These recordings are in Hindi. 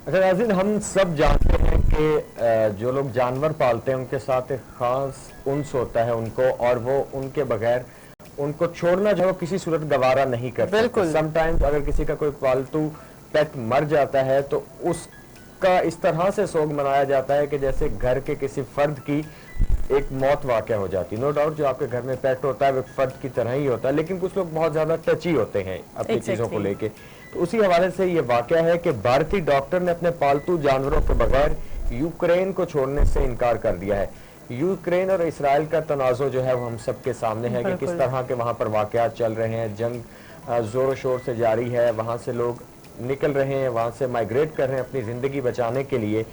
अच्छा नाज़रीन, हम सब जानते हैं कि जो लोग जानवर पालते हैं उनके साथ एक खास उन्स होता है उनको, और वो उनके बगैर उनको छोड़ना जो है वो किसी सूरत गवारा नहीं कर सकते। बिल्कुल। समटाइम्स अगर किसी का कोई पालतू पेट मर जाता है तो उसका इस तरह से सोग मनाया जाता है कि जैसे घर के किसी फर्द की एक मौत वाक़या हो जाती है। नो डाउट जो आपके घर में पेट होता है वो फर्द की तरह ही होता है, लेकिन कुछ लोग बहुत ज़्यादा टची होते हैं अपनी चीज़ों को एग्जैक्टली। लेके। तो उसी हवाले से ये वाक़या है कि भारतीय डॉक्टर ने अपने पालतू जानवरों के बगैर यूक्रेन को छोड़ने से इनकार कर दिया है। यूक्रेन और इसराइल का तनाज़ो जो है वो हम सबके सामने है कि किस बिल्कुल। तरह के वहाँ पर वाक़यात चल रहे हैं। जंग ज़ोरों शोर से जारी है, वहाँ से लोग निकल रहे हैं, वहाँ से माइग्रेट कर रहे हैं अपनी ज़िंदगी बचाने के लिए।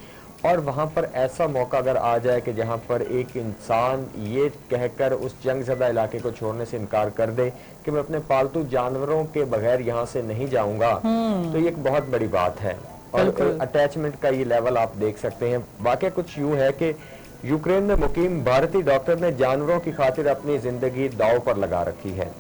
और वहाँ पर ऐसा मौका अगर आ जाए कि जहाँ पर एक इंसान ये कहकर उस जंगज़दा इलाके को छोड़ने से इनकार कर दे कि मैं अपने पालतू जानवरों के बगैर यहाँ से नहीं जाऊँगा, तो ये एक बहुत बड़ी बात है। और बिल्कुल। अटैचमेंट का ये लेवल आप देख सकते हैं। वाकई कुछ यूँ है कि यूक्रेन में मुकीम भारतीय डॉक्टर ने जानवरों की खातिर अपनी ज़िंदगी दांव पर लगा रखी है।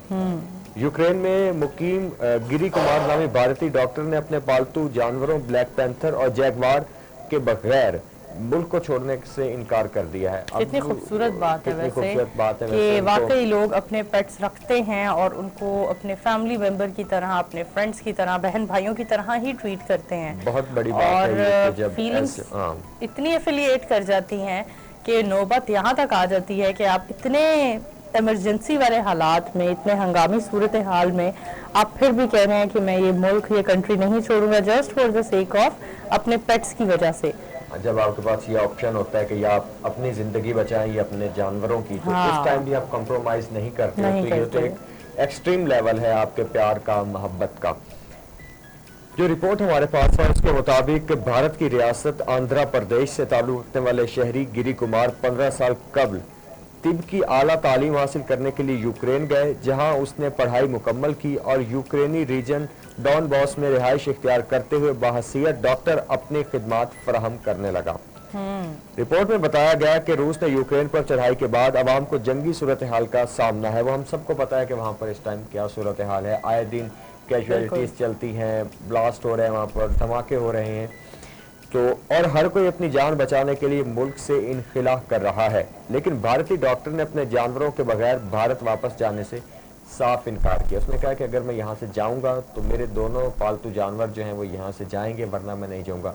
यूक्रेन में मुकीम गिरी कुमार नामी भारतीय डॉक्टर ने अपने पालतू जानवरों ब्लैक पैंथर और जैगवार के बगैर मुल्क को छोड़ने से इनकार कर दिया है। अब कितनी खूबसूरत बात है कितनी वैसे खूबसूरत बात है कि वैसे वाकई लोग अपने पेट्स रखते हैं और उनको अपने फैमिली मेंबर की तरह, अपने फ्रेंड्स की तरह, बहन भाइयों की तरह ही ट्रीट करते हैं। बहुत बड़ी बात और है ये कि जब फीलिंग्स ऐसे इतनी एफिलिएट कर जाती हैं कि नौबत यहाँ तक आ जाती है कि आप इतने इमरजेंसी वाले हालात में, इतने हंगामी सूरत हाल में आप फिर भी कह रहे हैं कि मैं ये मुल्क, ये कंट्री नहीं छोड़ूंगा just for the sake of अपने पेट्स की वजह से। जब आपके पास ये ऑप्शन होता है कि या आप अपनी ज़िंदगी बचाएं या अपने जानवरों की, तो इस टाइम भी आप कॉम्प्रोमाइज़ नहीं करते हो। नहीं तो ये तो करते। एक एक्सट्रीम लेवल है आपके प्यार का, मोहब्बत का। जो रिपोर्ट हमारे पास है उसके मुताबिक भारत की रियासत आंध्र प्रदेश से ताल्लुक़ रखने वाले शहरी गिरी कुमार 15 साल कबल तिब की आला तालीम हासिल करने के लिए यूक्रेन गए, जहां उसने पढ़ाई मुकम्मल की और यूक्रेनी रीजन डॉन बॉस में रिहाइश इख्तियार करते हुए बाहसियत डॉक्टर अपनी खिदमात फराहम करने लगा। रिपोर्ट में बताया गया कि रूस ने यूक्रेन पर चढ़ाई के बाद अवाम को जंगी सूरत हाल का सामना है। वो हम सबको पता है कि वहाँ पर इस टाइम क्या सूरत हाल है। आए दिन कैजुअलिटीज़ चलती हैं, ब्लास्ट हो रहे हैं, वहाँ पर धमाके हो रहे हैं। तो और हर कोई अपनी जान बचाने के लिए मुल्क से इनखिला कर रहा है, लेकिन भारतीय डॉक्टर ने अपने जानवरों के बगैर भारत वापस जाने से साफ इनकार किया। उसने कहा कि अगर मैं यहाँ से जाऊँगा तो मेरे दोनों पालतू जानवर जो हैं वो यहाँ से जाएंगे, वरना मैं नहीं जाऊँगा।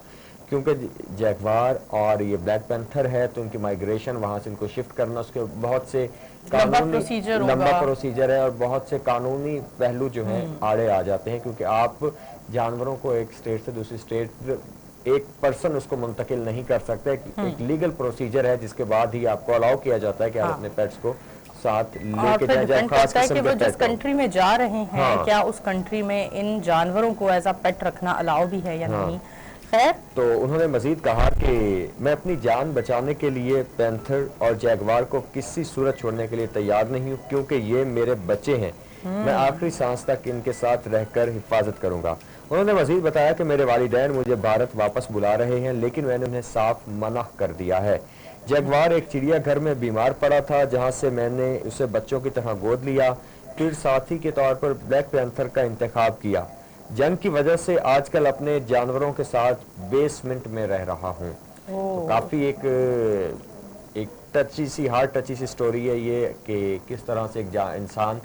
क्योंकि जैगवार और ये ब्लैक पैंथर है तो उनकी माइग्रेशन, वहाँ से इनको शिफ्ट करना, उसके बहुत से लंबा प्रोसीजर है और बहुत से कानूनी पहलू जो हैं आड़े आ जाते हैं। क्योंकि आप जानवरों को एक स्टेट से दूसरी स्टेट एक पर्सन उसको मुंतकिल नहीं कर सकते। एक लीगल प्रोसीजर है जिसके बाद ही आपको अलाउ किया जाता है कि आप अपने पेट्स को साथ लेके जाएं, खास किस्म कि वो के जिस पेट कंट्री में जा रहे हैं क्या उस कंट्री में इन जानवरों को एज अ पेट रखना अलाउ भी है या नहीं। खैर, तो उन्होंने मजीद कहा कि मैं अपनी जान बचाने के लिए पैंथर और जैगवार को किसी सूरत छोड़ने के लिए तैयार नहीं हूँ, क्योंकि ये मेरे बच्चे हैं। मैं आखिरी सांस तक इनके साथ रहकर हिफाजत करूंगा। उन्होंने मजीद बताया कि मेरे वालिदैन मुझे भारत वापस बुला रहे हैं, लेकिन मैंने उन्हें साफ मना कर दिया है। जैगवार एक चिड़ियाघर में बीमार पड़ा था, जहां से मैंने उसे बच्चों की तरह गोद लिया, फिर साथी के तौर पर ब्लैक पैंथर का इंतखाब किया। जंग की वजह से आजकल अपने जानवरों के साथ बेसमेंट में रह रहा हूँ। तो काफ़ी एक टची सी, हार्ट टची सी स्टोरी है ये कि किस तरह से एक इंसान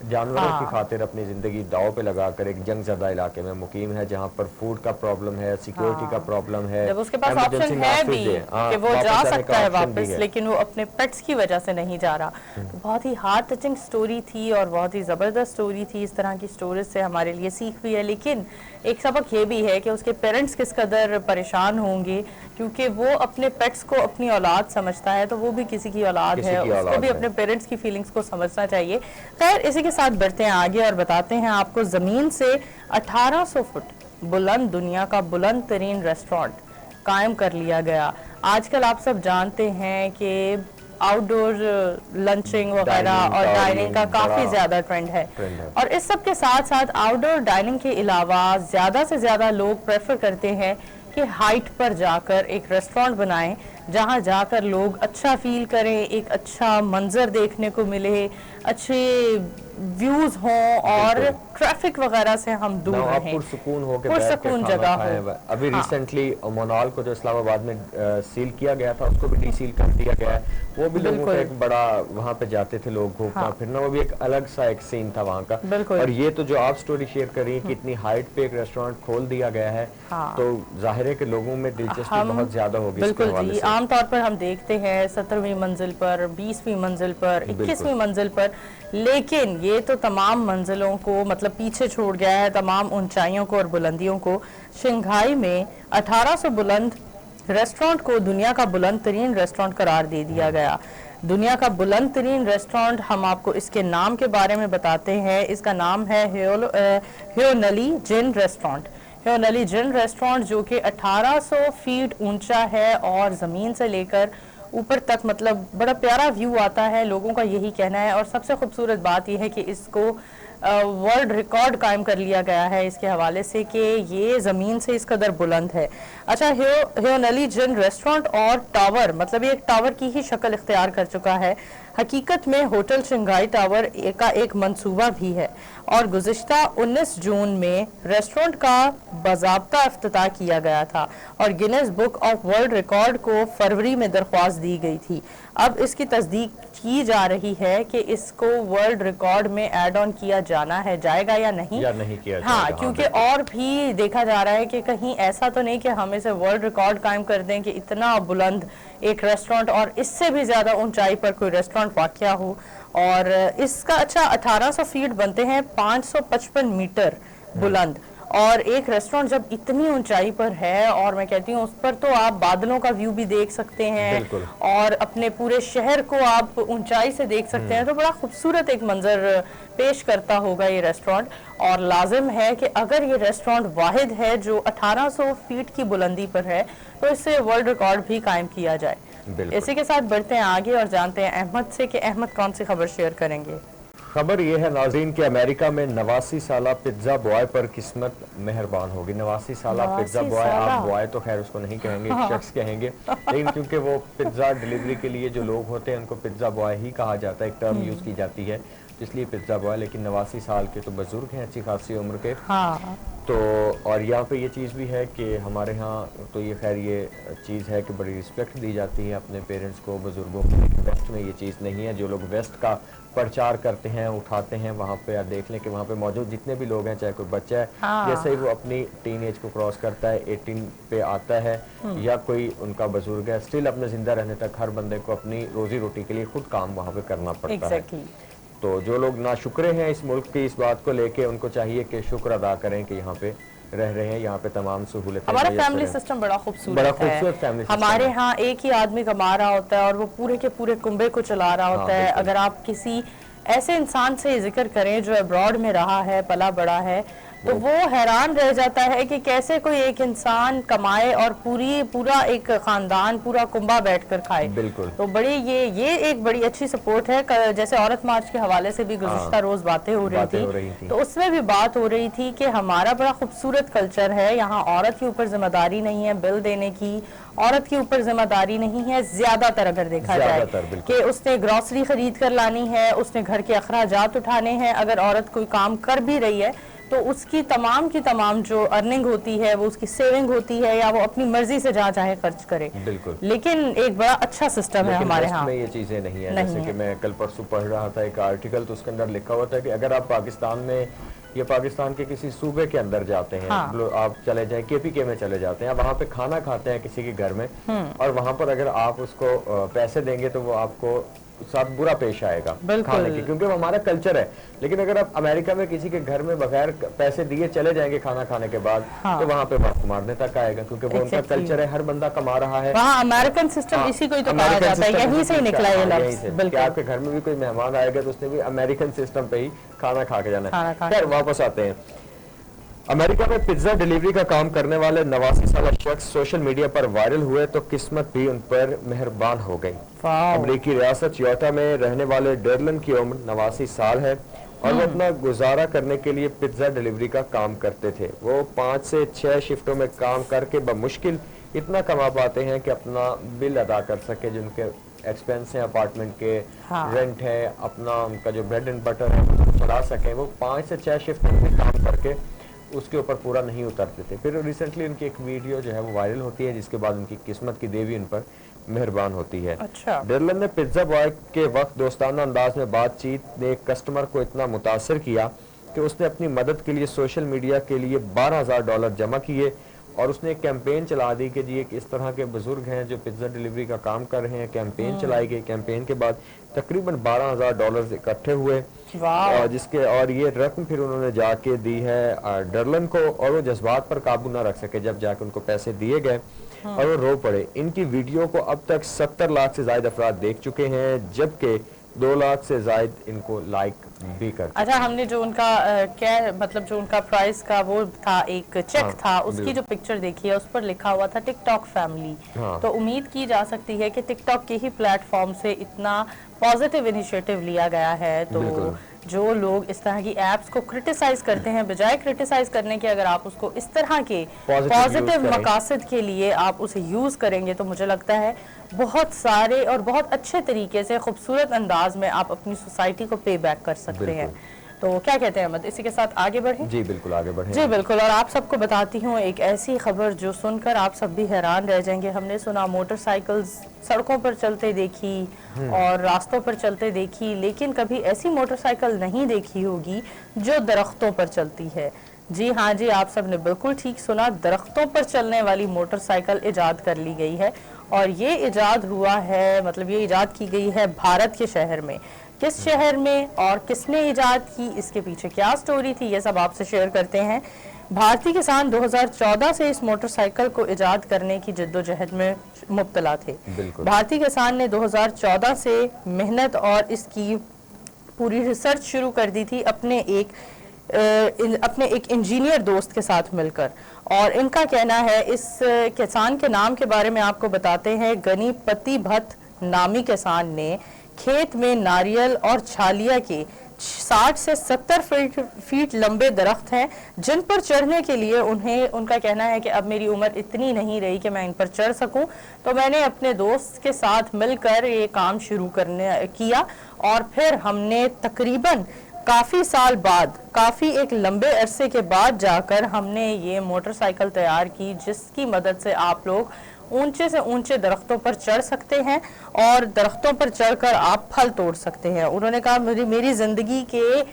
जानवरों की खातिर अपनी ज़िंदगी दांव पे लगाकर एक जंगज़दा इलाके में मुकीम है, जहाँ पर फूड का प्रॉब्लम है, सिक्योरिटी का प्रॉब्लम है, जब उसके पास ऑप्शन है भी कि वो जा सकता है वापस, लेकिन वो अपने पेट्स की वजह से नहीं जा रहा। तो बहुत ही हार्ट टचिंग स्टोरी थी और बहुत ही ज़बरदस्त स्टोरी थी। इस तरह की स्टोरीज से हमारे लिए सीख भी है, लेकिन एक सबक ये भी है कि उसके पेरेंट्स किस कदर परेशान होंगे, क्योंकि वो अपने पेट्स को अपनी औलाद समझता है, तो वो भी किसी की औलाद है, उसको भी अपने पेरेंट्स की फीलिंग्स को समझना चाहिए। खैर, इसी के साथ बढ़ते हैं आगे और बताते हैं आपको ज़मीन से 1800 फुट बुलंद दुनिया का बुलंद तरीन रेस्टोरेंट कायम कर लिया गया। आजकल आप सब जानते हैं कि आउटडोर लंचिंग वगैरह और डाइनिंग का काफ़ी ज़्यादा ट्रेंड है। और इस सब के साथ साथ आउटडोर डाइनिंग के अलावा ज़्यादा से ज़्यादा लोग प्रेफर करते हैं कि हाइट पर जाकर एक रेस्टोरेंट बनाएं जहाँ जाकर लोग अच्छा फील करें, एक अच्छा मंजर देखने को मिले, अच्छे व्यूज हों और ट्रैफिक वगैरह से हम दूर रहें, पुरसुकून हो के पुरसुकून जगह हो। अभी रिसेंटली मोनाल को जो इस्लामाबाद में सील किया गया था, उसको भी डीसील कर दिया गया है। वो भी लोगों का एक बड़ा, वहाँ पे जाते थे लोग घूमना फिरना, वो भी एक अलग सा एक सीन था वहाँ का। और ये तो जो आप स्टोरी शेयर कर रही है कि इतनी हाइट पे एक रेस्टोरेंट खोल दिया गया है, तो जाहिर है कि लोगों में दिलचस्पी बहुत ज्यादा होगी। बिल्कुल जी, आमतौर पर हम देखते हैं 17वीं मंजिल पर, 20वीं मंजिल पर, 21वीं मंजिल पर, लेकिन ये तो तमाम मंजिलों को मतलब पीछे छोड़ गया है, तमाम ऊंचाइयों को और बुलंदियों को। शंघाई में 1800 बुलंद रेस्टोरेंट को दुनिया का बुलंद तरीन रेस्टोरेंट करार दे दिया गया। दुनिया का बुलंद तरीन रेस्टोरेंट, हम आपको इसके नाम के बारे में बताते हैं। इसका नाम है ह्योनली जिन रेस्टोरेंट। ह्योनली जिन रेस्टोरेंट जो कि 1800 फीट ऊंचा है और ज़मीन से लेकर ऊपर तक मतलब बड़ा प्यारा व्यू आता है, लोगों का यही कहना है। और सबसे खूबसूरत बात यह है कि इसको वर्ल्ड रिकॉर्ड कायम कर लिया गया है इसके हवाले से कि ये ज़मीन से इस कदर बुलंद है। अच्छा, ह्योनली जिन रेस्टोरेंट और टावर, मतलब ये एक टावर की ही शक्ल इख्तियार कर चुका है। हकीकत में होटल शंघाई टावर का एक मंसूबा भी है और गुज़िश्ता 19 जून में रेस्टोरेंट का बाज़ाब्ता इफ्तिताह किया गया था और Guinness book of world record को फरवरी में दरख्वास्त दी गई थी। अब इसकी तस्दीक की जा रही है कि इसको वर्ल्ड रिकॉर्ड में ऐड ऑन किया जाएगा या नहीं किया जाएगा। हाँ, क्योंकि और भी देखा जा रहा है कि कहीं ऐसा तो नहीं कि हम इसे वर्ल्ड रिकॉर्ड कायम कर दें कि इतना बुलंद एक रेस्टोरेंट और इससे भी ज़्यादा ऊंचाई पर कोई रेस्टोरेंट वाक़या हो। और इसका अच्छा 1800 फीट बनते हैं, 555 मीटर बुलंद। और एक रेस्टोरेंट जब इतनी ऊंचाई पर है, और मैं कहती हूँ उस पर तो आप बादलों का व्यू भी देख सकते हैं और अपने पूरे शहर को आप ऊंचाई से देख सकते हैं, तो बड़ा खूबसूरत एक मंजर पेश करता होगा ये रेस्टोरेंट। और लाजिम है कि अगर ये रेस्टोरेंट वाहिद है जो 1800 फीट की बुलंदी पर है, तो इससे वर्ल्ड रिकॉर्ड भी कायम किया जाए। इसी के साथ बढ़ते हैं आगे और जानते हैं अहमद से कि अहमद कौन सी खबर शेयर करेंगे। खबर यह है नाज़रीन कि अमेरिका में 89 साला पिज्जा बॉय पर किस्मत मेहरबान होगी। 89 साला पिज्जा बॉय, आप बॉय तो खैर उसको नहीं कहेंगे, शख्स कहेंगे, लेकिन क्योंकि वो पिज्जा डिलीवरी के लिए जो लोग होते हैं उनको पिज्जा बॉय ही कहा जाता है, एक टर्म यूज की जाती है, इसलिए पिज्जा बॉय। लेकिन 89 साल के तो बुजुर्ग हैं, अच्छी खासी उम्र के। तो और यहाँ पे ये चीज़ भी है कि हमारे यहाँ तो ये खैर ये चीज़ है कि बड़ी रिस्पेक्ट दी जाती है अपने पेरेंट्स को, बुजुर्गों को, लेकिन वेस्ट में ये चीज़ नहीं है। जो लोग वेस्ट का प्रचार करते हैं, उठाते हैं, वहाँ पे आप देख लें कि वहाँ पे मौजूद जितने भी लोग हैं, चाहे कोई बच्चा है, जैसे ही वो अपनी टीन एज को क्रॉस करता है, 18 पे आता है, या कोई उनका बुजुर्ग है, स्टिल अपने जिंदा रहने तक हर बंदे को अपनी रोजी रोटी के लिए खुद काम वहाँ पे करना पड़ता है। तो जो लोग नाशुक्रे हैं इस मुल्क की इस बात को लेके, उनको चाहिए कि शुक्र अदा करें कि यहाँ पे रह रहे हैं, यहाँ पे तमाम सहूलतें। हमारा फैमिली सिस्टम बड़ा खूबसूरत है। हमारे यहाँ एक ही आदमी कमा रहा होता है और वो पूरे के पूरे कुंबे को चला रहा होता है। अगर आप किसी ऐसे इंसान से जिक्र करें जो अब्रॉड में रहा है, पला बड़ा है, तो वो हैरान रह जाता है कि कैसे कोई एक इंसान कमाए और पूरा एक खानदान, पूरा कुंबा बैठकर खाए। बिल्कुल। तो बड़ी ये एक बड़ी अच्छी सपोर्ट है। जैसे औरत मार्च के हवाले से भी गुज़िश्ता रोज बातें हो रही थी, तो उसमें भी बात हो रही थी कि हमारा बड़ा खूबसूरत कल्चर है, यहाँ औरत के ऊपर जिम्मेदारी नहीं है बिल देने की, औरत के ऊपर जिम्मेदारी नहीं है ज्यादातर, अगर देखा जाए कि उसने ग्रॉसरी खरीद कर लानी है, उसने घर के अखराजात उठाने हैं। अगर औरत कोई काम कर भी रही है तो उसकी तमाम की तमाम जो अर्निंग होती है वो उसकी सेविंग होती है, या वो अपनी मर्जी से जहाँ चाहे खर्च करे। बिल्कुल। लेकिन एक बड़ा अच्छा सिस्टम है हमारे यहाँ में, ये चीजें नहीं है। जैसे कि मैं कल परसों पढ़ रहा था एक आर्टिकल, तो उसके अंदर लिखा हुआ था कि अगर आप पाकिस्तान में या पाकिस्तान के किसी सूबे के अंदर जाते हैं, आप चले जाएं KPK में चले जाते हैं, वहाँ पे खाना खाते हैं किसी के घर में, और वहाँ पर अगर आप उसको पैसे देंगे तो वो आपको साथ बुरा पेश आएगा खाने की, क्योंकि वो हमारा कल्चर है। लेकिन अगर आप अमेरिका में किसी के घर में बगैर पैसे दिए चले जाएंगे खाना खाने के बाद, तो वहाँ पे मारने तक आएगा, क्योंकि वो उनका कल्चर है, हर बंदा कमा रहा है। वहाँ अमेरिकन सिस्टम इसी को ही तो कहा जाता है, यहीं से निकला ये लफ्ज़। आपके घर में भी कोई मेहमान आएगा तो उसने भी अमेरिकन सिस्टम पे ही खाना खा के जाना है। खैर वापस आते हैं। अमेरिका में पिज्जा डिलीवरी का काम करने वाले 89 साला शख्स सोशल मीडिया पर वायरल हुए तो किस्मत भी उन पर मेहरबान हो गई। अमेरिकी रियासत यूटा में रहने वाले डेरलन की उम्र 89 साल है और वो अपना गुजारा करने के लिए पिज्जा डिलीवरी का काम करते थे। वो 5 से 6 शिफ्टों में काम करके बमुश्किल इतना कमा पाते हैं कि अपना बिल अदा कर सके, जिनके एक्सपेंस हैं अपार्टमेंट के, रेंट है, अपना उनका जो ब्रेड एंड बटर है वो चला सकें। वो 5 से 6 शिफ्ट में काम करके उसके ऊपर पूरा नहीं उतरते थे। फिर रिसेंटली उनकी एक वीडियो जो है वो वायरल होती है, जिसके बाद उनकी किस्मत की देवी उन पर मेहरबान होती है। अच्छा। डेरलन ने पिज्जा बॉय के वक्त दोस्ताना अंदाज में बातचीत ने एक कस्टमर को इतना मुतासर किया कि उसने अपनी मदद के लिए सोशल मीडिया के लिए $12,000 जमा किए और उसने एक कैंपेन चला दी कि जी एक इस तरह के बुजुर्ग हैं जो पिज्जा डिलीवरी का काम कर रहे हैं। कैंपेन चलाई गई, कैंपेन के बाद तकरीबन $12,000 इकट्ठे हुए, और ये रकम फिर उन्होंने जाके दी है डेरलन को, और वो जज्बात पर काबू ना रख सके जब जाके उनको पैसे दिए गए और वो रो पड़े। इनकी वीडियो को अब तक 70 लाख से ज्यादा अफराद देख चुके हैं, जबकि 2 लाख से ज्यादा इनको लाइक भी कर। अच्छा, हमने जो उनका क्या मतलब जो उनका प्राइस का वो था, एक चेक था, उसकी जो पिक्चर देखी है उस पर लिखा हुआ था टिकटॉक फैमिली। तो उम्मीद की जा सकती है कि टिकटॉक के ही प्लेटफॉर्म से इतना पॉजिटिव इनिशिएटिव लिया गया है, तो जो लोग इस तरह की एप्स को क्रिटिसाइज करते हैं, बजाय क्रिटिसाइज करने के अगर आप उसको इस तरह के पॉजिटिव मकासद के लिए आप उसे यूज करेंगे, तो मुझे लगता है बहुत सारे और बहुत अच्छे तरीके से खूबसूरत अंदाज में आप अपनी सोसाइटी को पे बैक कर सकते हैं। तो क्या कहते हैं अहमद, इसी के साथ आगे बढ़ें? जी बिल्कुल, आगे बढ़ें। जी बिल्कुल। और आप सबको बताती हूँ एक ऐसी खबर जो सुनकर आप सब भी हैरान रह जाएंगे। हमने सुना मोटरसाइकिल्स सड़कों पर चलते देखी और रास्तों पर चलते देखी, लेकिन कभी ऐसी मोटरसाइकिल नहीं देखी होगी जो दरख्तों पर चलती है। जी हाँ जी, आप सब ने बिल्कुल ठीक सुना, दरख्तों पर चलने वाली मोटरसाइकिल इजाद कर ली गई है। और ये इजाद हुआ है, मतलब ये इजाद की गई है भारत के शहर में। किस शहर में और किसने इजाद की, इसके पीछे क्या स्टोरी थी, ये सब आपसे शेयर करते हैं। भारतीय किसान 2014 से इस मोटरसाइकिल को इजाद करने की जद्दोजहद में मुब्तला थे। भारतीय किसान ने 2014 से मेहनत और इसकी पूरी रिसर्च शुरू कर दी थी अपने एक इंजीनियर दोस्त के साथ मिलकर। और इनका कहना है, इस किसान के नाम के बारे में आपको बताते हैं। गणपति भट्ट नामी किसान ने खेत में नारियल और छालिया के 60 से 70 फीट लंबे दरख्त हैं, जिन पर चढ़ने के लिए उनका कहना है कि अब मेरी उम्र इतनी नहीं रही कि मैं इन पर चढ़ सकूं, तो मैंने अपने दोस्त के साथ मिलकर ये काम शुरू किया। और फिर हमने तकरीबन काफ़ी साल बाद, काफ़ी एक लंबे अरसे के बाद जाकर हमने ये मोटरसाइकिल तैयार की, जिसकी मदद से आप लोग ऊंचे से ऊंचे दरख्तों पर चढ़ सकते हैं और दरख्तों पर चढ़कर आप फल तोड़ सकते हैं। उन्होंने कहा मेरी ज़िंदगी के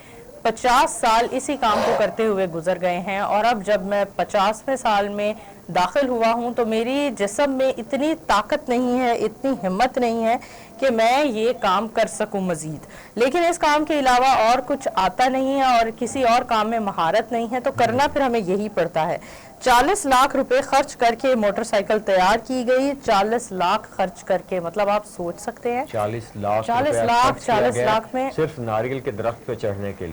50 साल इसी काम को करते हुए गुजर गए हैं, और अब जब मैं 50वें साल में दाखिल हुआ हूं तो मेरी जिस्म में इतनी ताकत नहीं है, इतनी हिम्मत नहीं है कि मैं ये काम कर सकूं मजीद। लेकिन इस काम के अलावा और कुछ आता नहीं है और किसी और काम में महारत नहीं है, तो करना फिर हमें यही पड़ता है। 40 लाख रुपए खर्च करके मोटरसाइकिल तैयार की गई। 40 लाख खर्च करके, मतलब आप सोच सकते हैं 40 लाख 40 लाख में सिर्फ नारियल के दरख्त पे चढ़ने के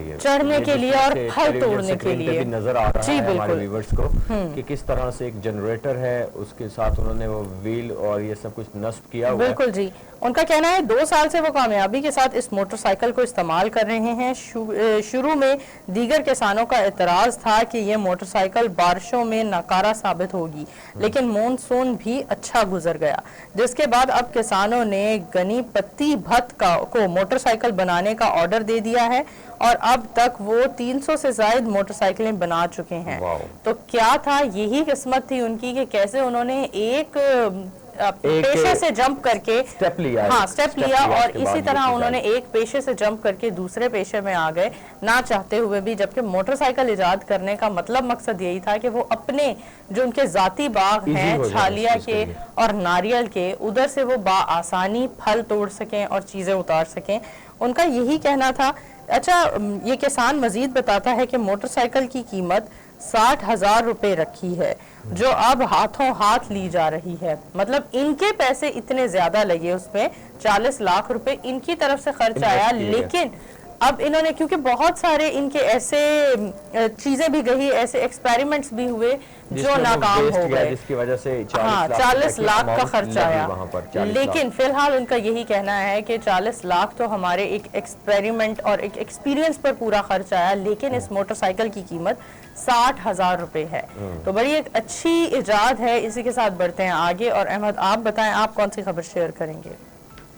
लिए और फल तोड़ने के लिए। नजर आ रहा है हमारे व्यूअर्स को कि किस तरह से एक जनरेटर है, उसके साथ उन्होंने वो व्हील और ये सब कुछ नस्ब किया हुआ है। बिल्कुल जी। उनका कहना है 2 साल से वो कामयाबी के साथ इस मोटरसाइकिल को इस्तेमाल कर रहे हैं। शुरू में दीगर किसानों का एतराज था कि ये मोटरसाइकिल बारिशों में नाकारा साबित होगी, लेकिन मॉनसून भी अच्छा गुजर गया, जिसके बाद अब किसानों ने गणपति भट्ट को मोटरसाइकिल बनाने का ऑर्डर दे दिया है और अब तक वो 300 से ज्यादा मोटरसाइकिलें बना चुके हैं। तो क्या था, यही किस्मत थी उनकी कि कैसे उन्होंने एक पेशे से जंप करके स्टेप लिया और इसी तरह उन्होंने एक पेशे से जंप करके दूसरे पेशे में आ गए, ना चाहते हुए भी। जबकि मोटरसाइकिल इजाद करने का मकसद यही था कि वो अपने जो उनके जाती बाग हैं छालिया के और नारियल के, उधर से वो आसानी फल तोड़ सकें और चीजें उतार सकें। उनका यही कहना था। अच्छा, ये किसान मजीद बताता है कि मोटरसाइकिल की कीमत 60,000 रुपए रखी है, जो अब हाथों हाथ ली जा रही है। मतलब इनके पैसे इतने ज्यादा लगे, उसमें 40 लाख रुपए इनकी तरफ से खर्च आया, लेकिन अब इन्होंने, क्योंकि बहुत सारे इनके ऐसे चीजें भी गई, ऐसे एक्सपेरिमेंट्स भी हुए जो नाकाम हो गए, जिसकी वजह से 40 लाख का खर्चा आया। लेकिन फिलहाल उनका यही कहना है कि 40 लाख तो हमारे एक एक्सपेरिमेंट और एक एक्सपीरियंस पर पूरा खर्च आया, लेकिन इस मोटरसाइकिल की कीमत 60,000 रुपए है। तो बड़ी एक अच्छी इजाद है। इसी के साथ बढ़ते हैं आगे। और अहमद, आप बताएं, आप कौन सी खबर शेयर करेंगे?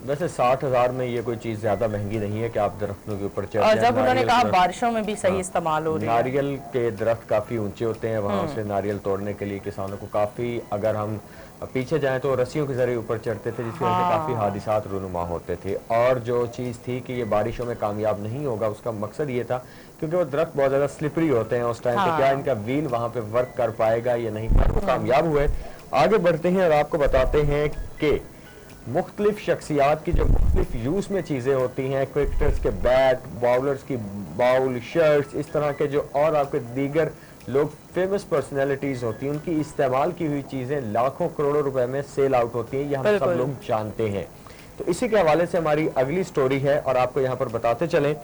वैसे 60,000 में ये कोई चीज़ ज़्यादा महंगी नहीं है कि आप दरख्तों के ऊपर चढ़ जाएं। और जब उन्होंने कहा बारिशों में भी सही इस्तेमाल हो रही है। नारियल के दरख्त काफ़ी ऊंचे होते हैं, वहाँ से नारियल तोड़ने के लिए किसानों को काफ़ी, अगर हम पीछे जाएं तो रस्सियों के जरिए ऊपर चढ़ते थे, जिसकी वजह से काफ़ी हादिसात रूनुमा होते थे। और जो चीज़ थी कि ये बारिशों में कामयाब नहीं होगा, उसका मकसद ये था क्योंकि वो दरख्त बहुत ज़्यादा स्लिपरी होते हैं उस टाइम पे, क्या इनका व्हील वहाँ पे वर्क कर पाएगा या नहीं। वो कामयाब हुए। आगे बढ़ते हैं और आपको बताते हैं कि मुख्तलिफ शख्सियात की जो मुख्तलिफ यूज़ में चीज़ें होती हैं, क्रिकेटर्स के बैट, बाउलर्स की बाउल, शर्ट्स, इस तरह के जो और आपके दीगर लोग फेमस पर्सनैलिटीज़ होती हैं, उनकी इस्तेमाल की हुई चीज़ें लाखों करोड़ों रुपए में सेल आउट होती हैं, ये हम सब लोग जानते हैं। तो इसी के हवाले से हमारी अगली स्टोरी है और आपको यहाँ पर बताते चलें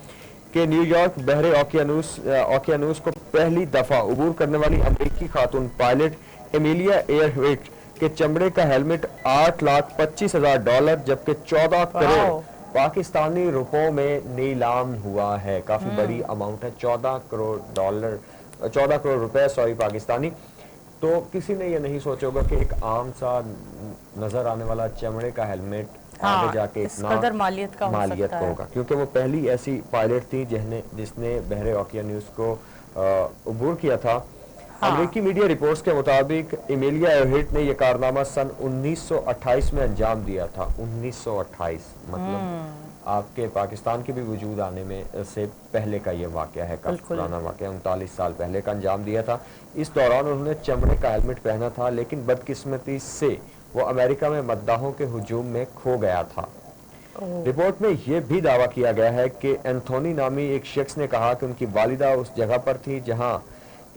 कि न्यूयॉर्क बहरे ओकियानूस को पहली दफ़ा उबूर करने वाली अमेरिकी खातून पायलट एमिलिया एयरविट के चमड़े का हेलमेट $8,25,000 जबकि 14 करोड़ पाकिस्तानी रुपयों में नीलाम हुआ है। काफी बड़ी अमाउंट है, 14 करोड़ रुपए पाकिस्तानी। तो किसी ने ये नहीं सोचा होगा कि एक आम सा नजर आने वाला चमड़े का हेलमेट आगे जाके इतना मालियत का होगा, क्योंकि वो पहली ऐसी पायलट थी जिसने बहरे ओकियानूस को उबूर किया था। अमेरिकी मीडिया रिपोर्ट्स के मुताबिक एमिलिया एयरविट ने यह कारनामा सन 1928 में अंजाम दिया था। 1928 मतलब आपके पाकिस्तान के भी वजूद आने में से पहले का ये वाकया है, काफी पुराना वाकया, 39 साल पहले का अंजाम दिया था। इस दौरान उन्होंने चमड़े का हेलमेट पहना था, लेकिन बदकिस्मती से वो अमेरिका में मद्दाहों के हुजूम में खो गया था। रिपोर्ट में यह भी दावा किया गया है कि एंथोनी नामी एक शख्स ने कहा कि उनकी वालिदा उस जगह पर थी जहां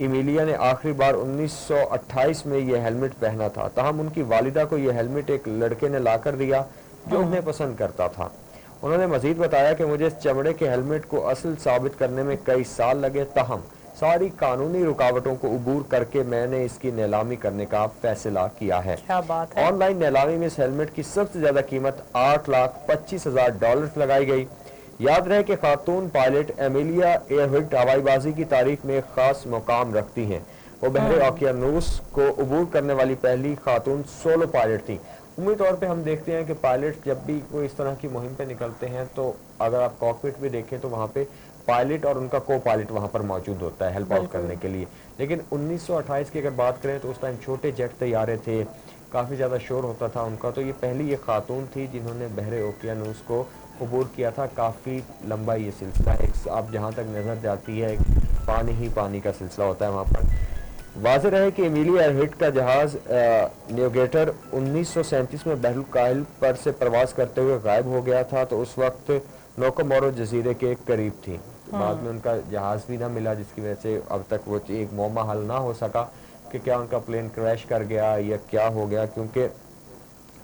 एमिलिया ने आखिरी बार 1928 में यह हेलमेट पहना था। ताहम उनकी वालिदा को यह हेलमेट एक लड़के ने लाकर दिया जो उन्हें पसंद करता था। उन्होंने मजीद बताया कि मुझे इस चमड़े के हेलमेट को असल साबित करने में कई साल लगे, ताहम सारी कानूनी रुकावटों को उबूर करके मैंने इसकी नीलामी करने का फैसला किया है। क्या बात है। ऑनलाइन नीलामी में इस हेलमेट की सबसे ज्यादा कीमत $8,25,000 लगाई गई। याद रहे कि खातून पायलट एमिलिया एयरविट हवाईबाजी की तारीख में एक खास मुकाम रखती हैं। वो बहरे ओकियानूस को उबूर करने वाली पहली खातून सोलो पायलट थी। उम्मीद तौर पे हम देखते हैं कि पायलट जब भी कोई इस तरह की मुहिम पे निकलते हैं तो अगर आप कॉकपिट भी देखें तो वहाँ पे पायलट और उनका को पायलट वहाँ पर मौजूद होता है हेल्प आउट करने के लिए। लेकिन 1928 की अगर बात करें तो उस टाइम छोटे जेट तैयारे थे, काफ़ी ज़्यादा शोर होता था उनका। तो ये पहली ये खातून थी जिन्होंने बहरे ओकियानूस को उबूर किया था। काफ़ी लंबा ये सिलसिला है, आप जहाँ तक नज़र जाती है पानी ही पानी का सिलसिला होता है वहाँ पर। वाज़ेह रहे कि एमिलिया एयरविट का जहाज़ नेविगेटर 1937 में बहरुल काहिल पर से प्रवास करते हुए गायब हो गया था। तो उस वक्त नोकोमोरो जजीरे के करीब थी। बाद में उनका जहाज़ भी ना मिला, जिसकी वजह से अब तक वो एक मौमा हल ना हो सका कि क्या उनका प्लेन क्रैश कर गया या क्या हो गया, क्योंकि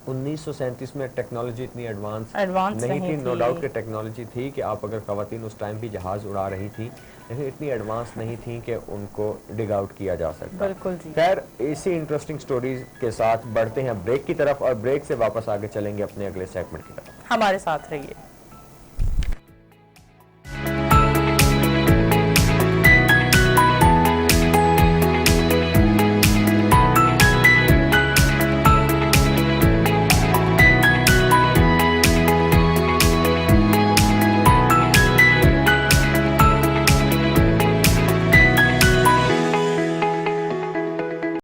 1937 में टेक्नोलॉजी इतनी एडवांस नहीं थी। नो डाउट कि टेक्नोलॉजी थी कि आप अगर ख़वातीन उस टाइम भी जहाज़ उड़ा रही थी, लेकिन इतनी एडवांस नहीं थी कि उनको डिग आउट किया जा सकता। बिल्कुल जी। खैर, इसी इंटरेस्टिंग स्टोरीज के साथ बढ़ते हैं ब्रेक की तरफ और ब्रेक से वापस आगे चलेंगे अपने अगले सेगमेंट की तरफ। हमारे साथ रहिए।